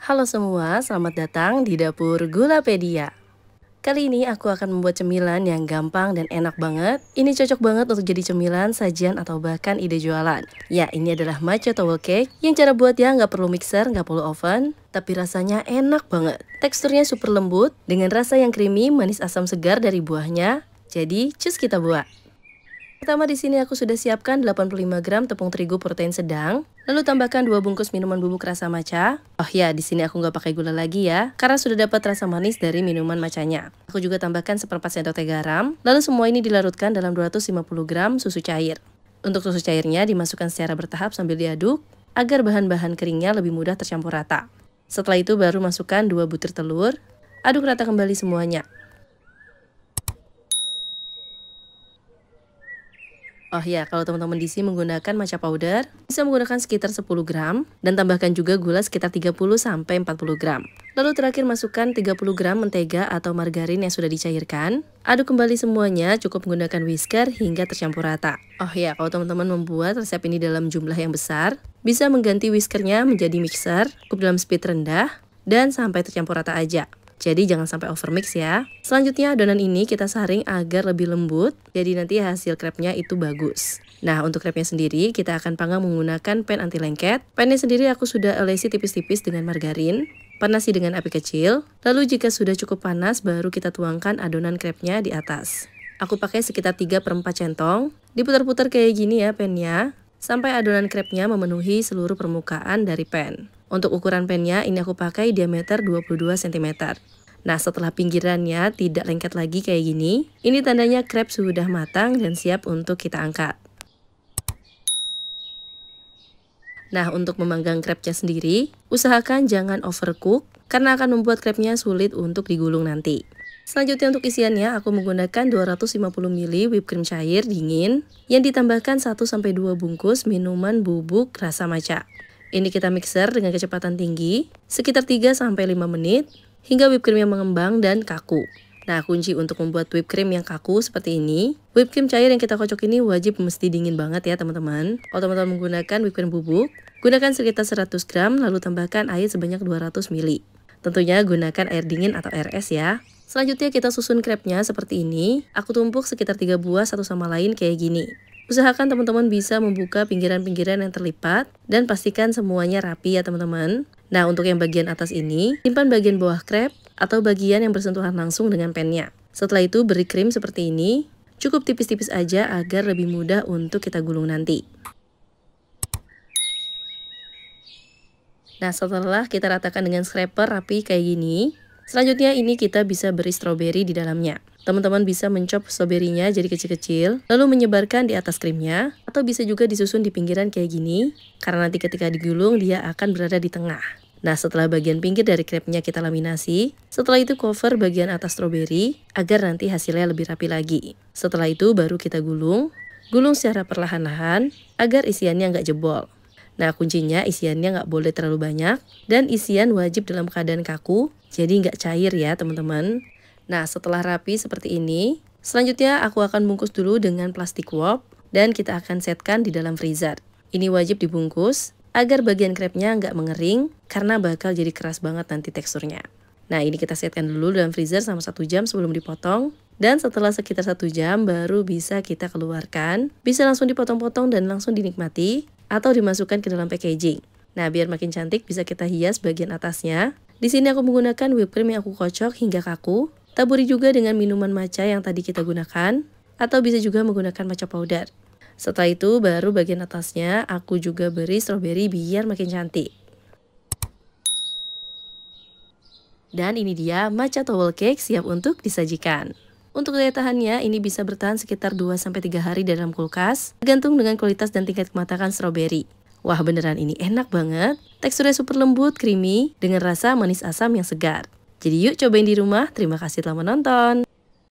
Halo semua, selamat datang di Dapur Gulapedia. Kali ini aku akan membuat cemilan yang gampang dan enak banget. Ini cocok banget untuk jadi cemilan, sajian, atau bahkan ide jualan. Ya, ini adalah matcha towel cake yang cara buatnya nggak perlu mixer, nggak perlu oven, tapi rasanya enak banget. Teksturnya super lembut, dengan rasa yang creamy, manis asam segar dari buahnya. Jadi, cus kita buat. Pertama di sini aku sudah siapkan 85 gram tepung terigu protein sedang, lalu tambahkan 2 bungkus minuman bubuk rasa matcha. Oh ya, di sini aku nggak pakai gula lagi ya, karena sudah dapat rasa manis dari minuman matchanya. Aku juga tambahkan seperempat sendok teh garam, lalu semua ini dilarutkan dalam 250 gram susu cair. Untuk susu cairnya dimasukkan secara bertahap sambil diaduk, agar bahan-bahan keringnya lebih mudah tercampur rata. Setelah itu baru masukkan 2 butir telur, aduk rata kembali semuanya. Oh ya, kalau teman-teman di sini menggunakan matcha powder, bisa menggunakan sekitar 10 gram, dan tambahkan juga gula sekitar 30-40 gram. Lalu terakhir masukkan 30 gram mentega atau margarin yang sudah dicairkan. Aduk kembali semuanya, cukup menggunakan whisker hingga tercampur rata. Oh ya, kalau teman-teman membuat resep ini dalam jumlah yang besar, bisa mengganti whiskernya menjadi mixer, cukup dalam speed rendah, dan sampai tercampur rata aja. Jadi jangan sampai overmix ya. Selanjutnya adonan ini kita saring agar lebih lembut, jadi nanti hasil crepnya itu bagus. Nah, untuk crepnya sendiri kita akan panggang menggunakan pan anti lengket. Pannya sendiri aku sudah olesi tipis-tipis dengan margarin. Panasi dengan api kecil. Lalu jika sudah cukup panas baru kita tuangkan adonan crepnya di atas. Aku pakai sekitar 3/4 centong. Diputar-putar kayak gini ya pannya, sampai adonan crepnya memenuhi seluruh permukaan dari pan. Untuk ukuran pannya ini aku pakai diameter 22 cm. Nah, setelah pinggirannya tidak lengket lagi kayak gini, ini tandanya crepe sudah matang dan siap untuk kita angkat. Nah, untuk memanggang crepe-nya sendiri, usahakan jangan overcook karena akan membuat crepe-nya sulit untuk digulung nanti. Selanjutnya untuk isiannya, aku menggunakan 250 ml whipped cream cair dingin yang ditambahkan 1-2 bungkus minuman bubuk rasa matcha. Ini kita mixer dengan kecepatan tinggi, sekitar 3-5 menit, hingga whipped cream yang mengembang dan kaku. Nah, kunci untuk membuat whipped cream yang kaku seperti ini, whipped cream cair yang kita kocok ini wajib mesti dingin banget ya teman-teman. Kalau teman-teman menggunakan whipped cream bubuk, gunakan sekitar 100 gram, lalu tambahkan air sebanyak 200 ml. Tentunya gunakan air dingin atau air es ya. Selanjutnya kita susun crepe-nya seperti ini, aku tumpuk sekitar 3 buah satu sama lain kayak gini. Usahakan teman-teman bisa membuka pinggiran-pinggiran yang terlipat dan pastikan semuanya rapi ya teman-teman. Nah, untuk yang bagian atas ini, simpan bagian bawah crepe atau bagian yang bersentuhan langsung dengan pennya. Setelah itu beri krim seperti ini, cukup tipis-tipis aja agar lebih mudah untuk kita gulung nanti. Nah, setelah kita ratakan dengan scraper rapi kayak gini, selanjutnya ini kita bisa beri stroberi di dalamnya. Teman-teman bisa mencop stroberinya jadi kecil-kecil, lalu menyebarkan di atas krimnya, atau bisa juga disusun di pinggiran kayak gini, karena nanti ketika digulung dia akan berada di tengah. Nah, setelah bagian pinggir dari crepe-nya kita laminasi, setelah itu cover bagian atas stroberi, agar nanti hasilnya lebih rapi lagi. Setelah itu baru kita gulung secara perlahan-lahan, agar isiannya nggak jebol. Nah, kuncinya isiannya nggak boleh terlalu banyak, dan isian wajib dalam keadaan kaku, jadi nggak cair ya teman-teman. Nah, setelah rapi seperti ini, selanjutnya aku akan bungkus dulu dengan plastik wrap dan kita akan setkan di dalam freezer. Ini wajib dibungkus agar bagian crepe-nya nggak mengering karena bakal jadi keras banget nanti teksturnya. Nah, ini kita setkan dulu dalam freezer selama 1 jam sebelum dipotong. Dan setelah sekitar 1 jam baru bisa kita keluarkan. Bisa langsung dipotong-potong dan langsung dinikmati atau dimasukkan ke dalam packaging. Nah, biar makin cantik bisa kita hias bagian atasnya. Di sini aku menggunakan whipped cream yang aku kocok hingga kaku. Taburi juga dengan minuman matcha yang tadi kita gunakan, atau bisa juga menggunakan matcha powder. Setelah itu baru bagian atasnya aku juga beri stroberi biar makin cantik. Dan ini dia matcha towel cake siap untuk disajikan. Untuk daya tahannya ini bisa bertahan sekitar 2-3 hari dalam kulkas, tergantung dengan kualitas dan tingkat kematangan stroberi. Wah, beneran ini enak banget. Teksturnya super lembut, creamy, dengan rasa manis asam yang segar. Jadi yuk cobain di rumah. Terima kasih telah menonton.